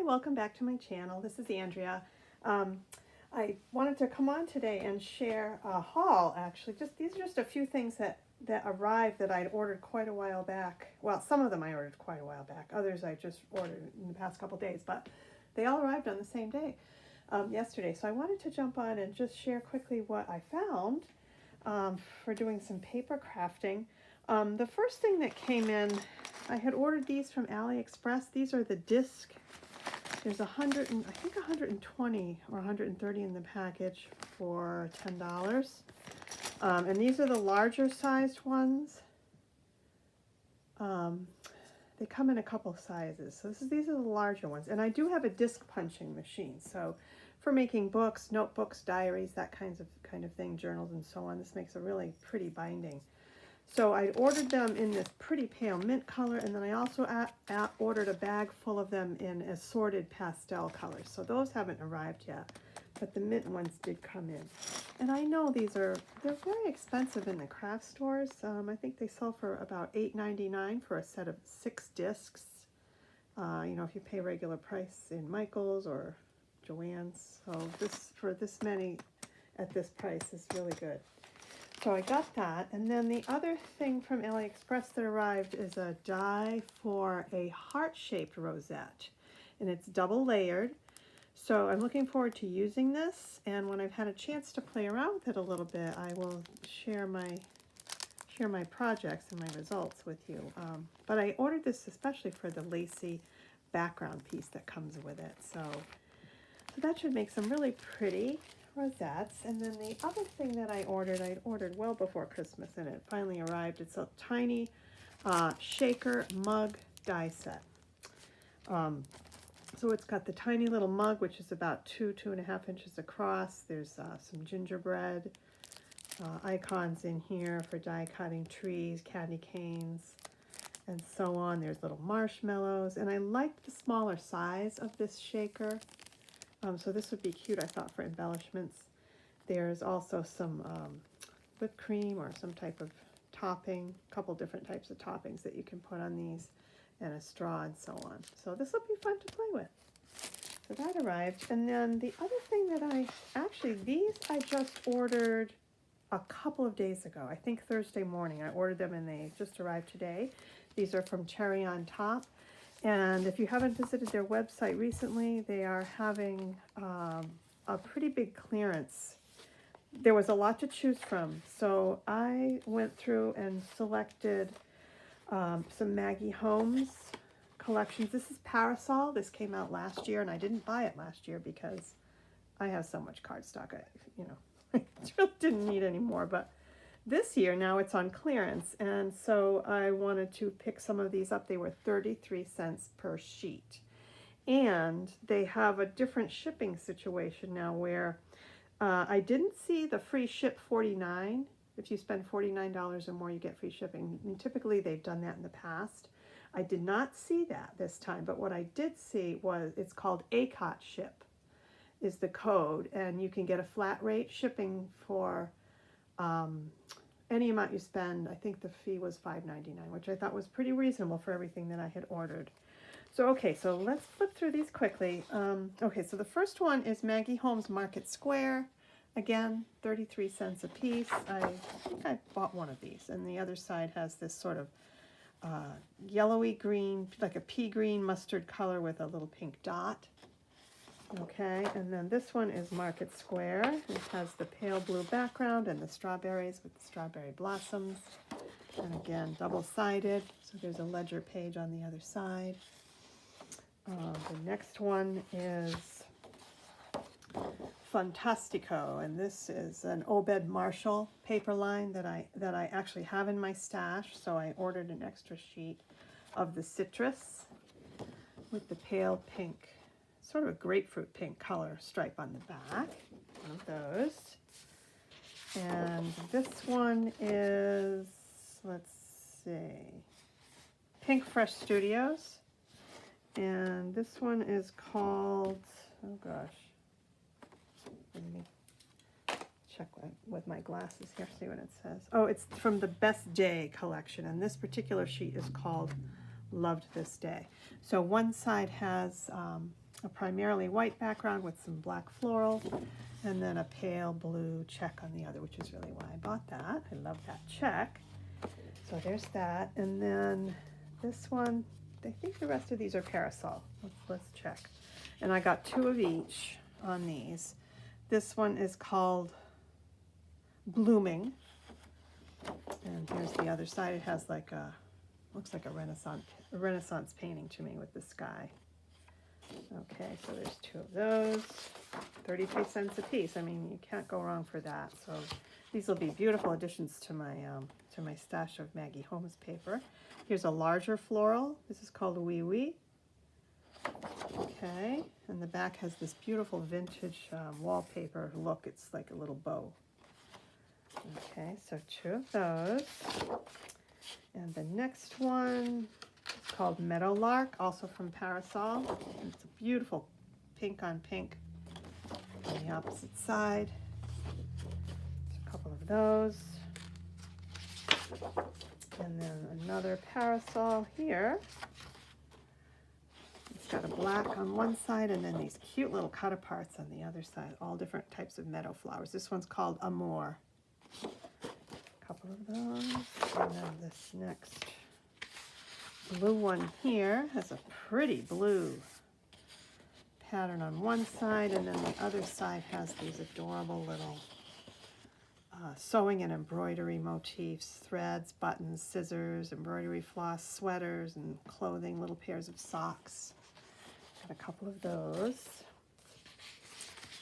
welcome back to my channel. This is Andrea. I wanted to come on today and share a haul, actually. These are just a few things that arrived that I'd ordered quite a while back. Well, some of them I ordered quite a while back. Others I just ordered in the past couple days, but they all arrived on the same day, yesterday. So I wanted to jump on and just share quickly what I found for doing some paper crafting. The first thing that came in, I had ordered these from AliExpress. These are the disc. There's 120 or 130 in the package for $10. And these are the larger sized ones. They come in a couple sizes. So these are the larger ones. And I do have a disc punching machine. So for making books, notebooks, diaries, that kind of thing, journals and so on, this makes a really pretty binding. So I ordered them in this pretty pale mint color, and then I also ordered a bag full of them in assorted pastel colors. So those haven't arrived yet, but the mint ones did come in. And I know they're very expensive in the craft stores. I think they sell for about $8.99 for a set of 6 discs. You know, if you pay regular price in Michael's or Joann's. So for this many at this price is really good. So I got that, and then the other thing from AliExpress that arrived is a die for a heart-shaped rosette, and it's double layered. So I'm looking forward to using this, and when I've had a chance to play around with it a little bit, I will share my projects and my results with you. But I ordered this especially for the lacy background piece that comes with it. So that should make some really pretty rosettes. And then the other thing that I'd ordered well before Christmas, and it finally arrived. It's a tiny shaker mug die set. So it's got the tiny little mug, which is about 2.5 inches across. There's some gingerbread icons in here for die cutting, trees, candy canes, and so on. There's little marshmallows, and I like the smaller size of this shaker. So this would be cute, I thought, for embellishments. There's also some whipped cream or some type of topping, a couple different types of toppings that you can put on these, and a straw and so on. So this will be fun to play with. So that arrived. And then the other thing that these I just ordered a couple of days ago. I think Thursday morning I ordered them and they just arrived today. These are from Cherryontop. And if you haven't visited their website recently, they are having a pretty big clearance. There was a lot to choose from. So I went through and selected some Maggie Holmes collections. This is Parasol. This came out last year, and I didn't buy it last year because I have so much cardstock. I really didn't need any more, but this year, now it's on clearance, and so I wanted to pick some of these up. They were 33 cents per sheet. And they have a different shipping situation now where I didn't see the free ship $49. If you spend $49 or more, you get free shipping. And typically, they've done that in the past. I did not see that this time, but what I did see was it's called ACOT ship is the code, and you can get a flat rate shipping for any amount you spend. I think the fee was $5.99, which I thought was pretty reasonable for everything that I had ordered. So, okay, so let's flip through these quickly. Okay, so the first one is Maggie Holmes Market Square. Again, 33 cents a piece. I think I bought one of these. And the other side has this sort of yellowy green, like a pea green mustard color with a little pink dot. Okay, and then this one is Market Square. It has the pale blue background and the strawberries with the strawberry blossoms. And again, double-sided, so there's a ledger page on the other side. The next one is Fantastico, and this is an Obed Marshall paper line that I actually have in my stash, so I ordered an extra sheet of the citrus with the pale pink, sort of a grapefruit pink color stripe on the back. One of those. And this one is, let's see, Pink Fresh Studios. And this one is called, oh gosh, let me check with my glasses here, see what it says. Oh, it's from the Best Day collection, and this particular sheet is called Loved This Day. So one side has a primarily white background with some black floral, and then a pale blue check on the other, which is really why I bought that. I love that check. So there's that. And then this one, I think the rest of these are parasol. Let's check. And I got 2 of each on these. This one is called Blooming. And here's the other side. It has like a, looks like a Renaissance painting to me with the sky. Okay, so there's 2 of those. 33 cents a piece. I mean, you can't go wrong for that. So these will be beautiful additions to my stash of Maggie Holmes paper. Here's a larger floral. This is called Wee Wee. Okay, and the back has this beautiful vintage wallpaper look. It's like a little bow. Okay, so 2 of those. And the next one is called Meadowlark, also from Parasol. And it's a beautiful pink on pink on the opposite side. There's a couple of those. And then another Parasol here. It's got a black on one side and then these cute little cut-aparts on the other side, all different types of meadow flowers. This one's called Amour. A couple of those. And then this next blue one here has a pretty blue pattern on one side, and then the other side has these adorable little sewing and embroidery motifs, threads, buttons, scissors, embroidery floss, sweaters, and clothing, little pairs of socks. Got a couple of those.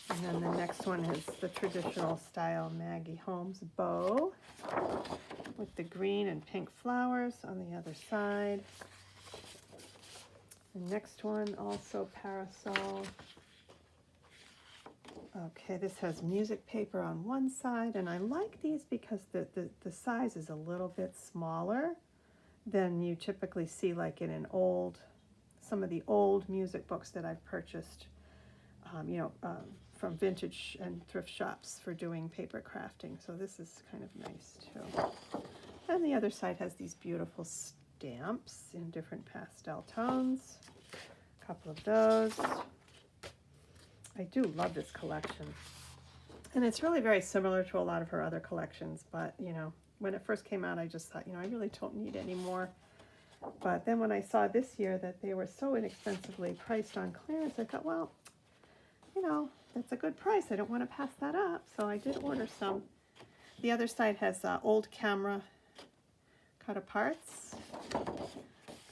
And then the next one is the traditional style Maggie Holmes bow with the green and pink flowers on the other side. The next one also Parasol. Okay, this has music paper on one side, and I like these because the size is a little bit smaller than you typically see like in an old, some of the old music books that I've purchased, from vintage and thrift shops for doing paper crafting. So this is kind of nice too. And the other side has these beautiful stamps in different pastel tones. A couple of those. I do love this collection. And it's really very similar to a lot of her other collections, but when it first came out, I just thought, I really don't need any more. But then when I saw this year that they were so inexpensively priced on clearance, I thought, well, that's a good price. I don't want to pass that up. So I did order some. The other side has old camera cut-aparts.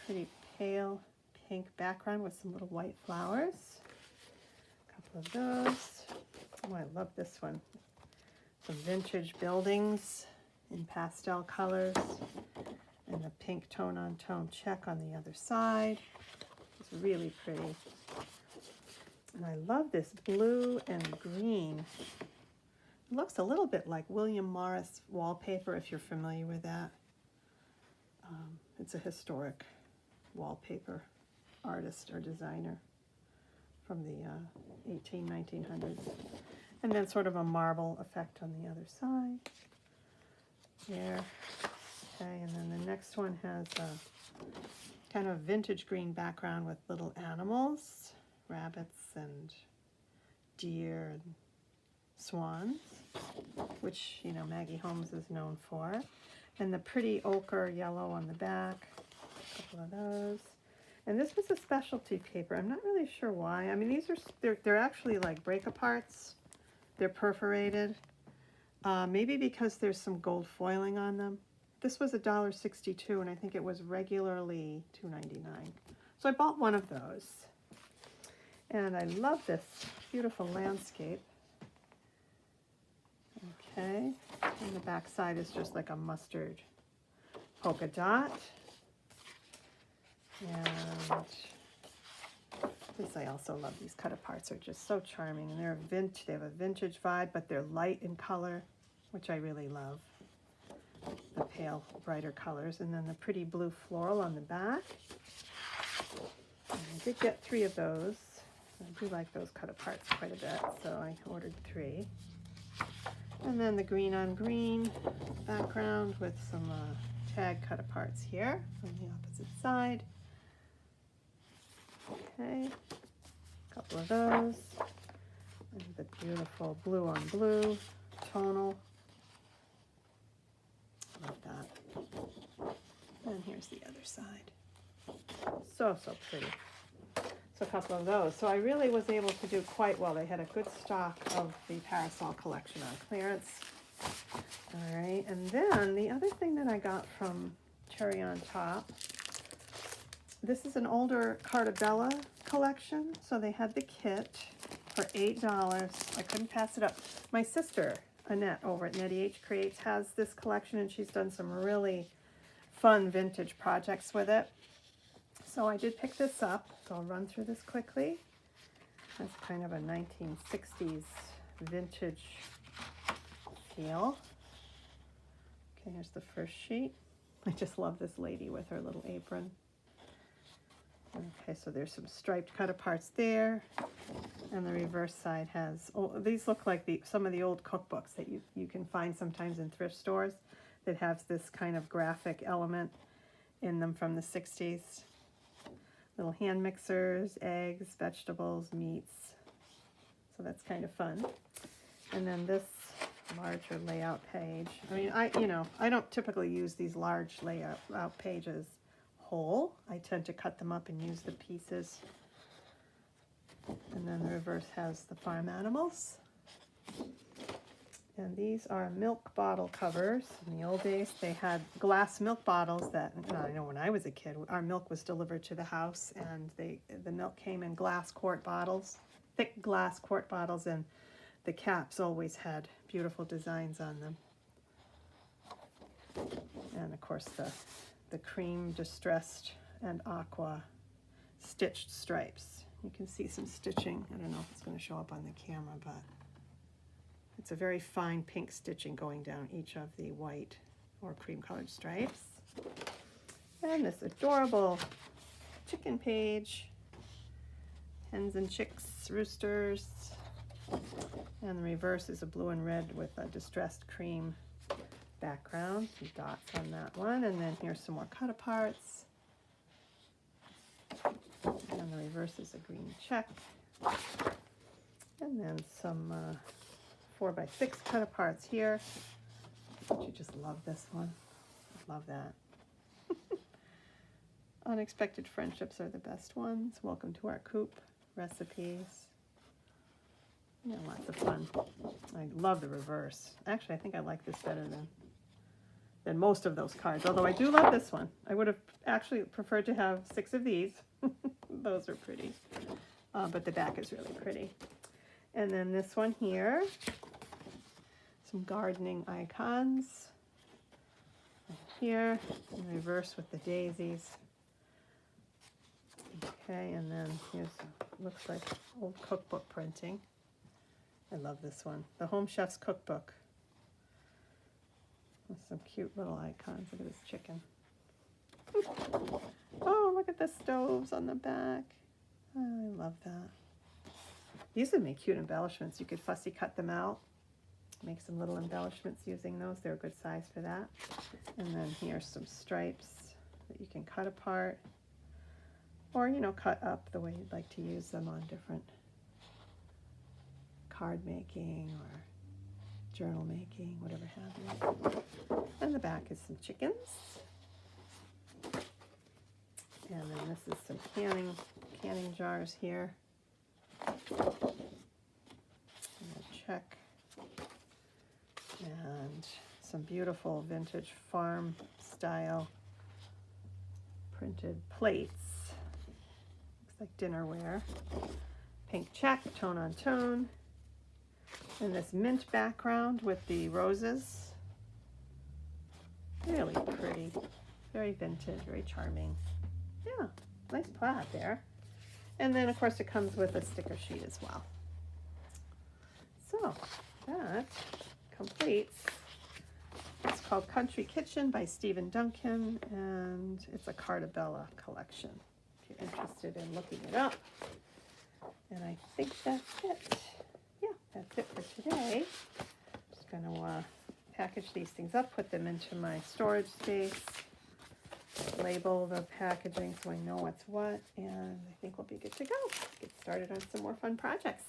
Pretty pale pink background with some little white flowers. Of those. Oh, I love this one. Some vintage buildings in pastel colors and a pink tone-on-tone check on the other side. It's really pretty. And I love this blue and green. It looks a little bit like William Morris wallpaper, if you're familiar with that. It's a historic wallpaper artist or designer from the 1900s. And then sort of a marble effect on the other side. There. Okay, and then the next one has a kind of vintage green background with little animals, rabbits and deer and swans, which, Maggie Holmes is known for. And the pretty ochre yellow on the back, a couple of those. And this was a specialty paper. I'm not really sure why. I mean, these are, they're actually like break-aparts. They're perforated. Maybe because there's some gold foiling on them. This was $1.62, and I think it was regularly $2.99. So I bought one of those. And I love this beautiful landscape. Okay, and the back side is just like a mustard polka dot. And this, I also love. These cut-aparts are just so charming, and they're vintage. They have a vintage vibe, but they're light in color, which I really love. The pale, brighter colors, and then the pretty blue floral on the back. And I did get 3 of those. I do like those cut-aparts quite a bit, so I ordered 3. And then the green on green background with some tag cut-aparts here on the opposite side. Okay, A couple of those. And the beautiful blue on blue tonal. Love that. And here's the other side. So, so pretty. So a couple of those. So I really was able to do quite well. They had a good stock of the parasol collection on clearance. All right, and then the other thing that I got from Cherryontop, this is an older Cartabella collection. So they had the kit for $8. I couldn't pass it up. My sister, Annette, over at Nettie H Creates, has this collection, and she's done some really fun vintage projects with it. So I did pick this up, so I'll run through this quickly. That's kind of a 1960s vintage feel. Okay, here's the first sheet. I just love this lady with her little apron. Okay, so there's some striped cut aparts there. And the reverse side has, oh, these look like some of the old cookbooks that you can find sometimes in thrift stores that have this kind of graphic element in them from the 60s. Little hand mixers, eggs, vegetables, meats. So that's kind of fun. And then this larger layout page. I mean, I don't typically use these large layout pages whole. I tend to cut them up and use the pieces. And then the reverse has the farm animals. And these are milk bottle covers. In the old days, they had glass milk bottles that, I know when I was a kid, our milk was delivered to the house, and the milk came in glass quart bottles, thick glass quart bottles, and the caps always had beautiful designs on them. And of course the cream distressed and aqua stitched stripes. You can see some stitching. I don't know if it's going to show up on the camera, but it's a very fine pink stitching going down each of the white or cream colored stripes. And this adorable chicken page, hens and chicks, roosters. And the reverse is a blue and red with a distressed cream background, some dots on that one. And then here's some more cut aparts. And the reverse is a green check. And then some 4x6 cut aparts here. Don't you just love this one? I love that. Unexpected friendships are the best ones. Welcome to our coop. Recipes. Yeah, lots of fun. I love the reverse. Actually, I think I like this better than most of those cards, although I do love this one. I would have actually preferred to have 6 of these. Those are pretty. But the back is really pretty. And then this one here, some gardening icons. And here, in reverse with the daisies. Okay, and then here's, looks like old cookbook printing. I love this one. The Home Chef's Cookbook. With some cute little icons. Look at this chicken. Oh, look at the stoves on the back. Oh, I love that. These would make cute embellishments. You could fussy cut them out. Make some little embellishments using those. They're a good size for that. And then here's some stripes that you can cut apart. Or, cut up the way you'd like to use them on different card making or journal making, whatever have you. And the back is some chickens. And then this is some canning jars here. And a check. And some beautiful vintage farm style printed plates. Looks like dinnerware. Pink check, tone on tone. And this mint background with the roses. Really pretty. Very vintage, very charming. Yeah, nice plaid there. And then, of course, it comes with a sticker sheet as well. So, that completes. It's called Country Kitchen by Stephen Duncan, and it's a Cartabella collection, if you're interested in looking it up. And I think that's it. Yeah, that's it for today. Just going to package these things up, put them into my storage space. label the packaging so I know what's what, and I think we'll be good to go. Get started on some more fun projects.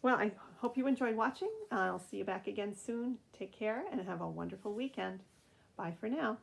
Well, I hope you enjoyed watching. I'll see you back again soon. Take care and have a wonderful weekend. Bye for now.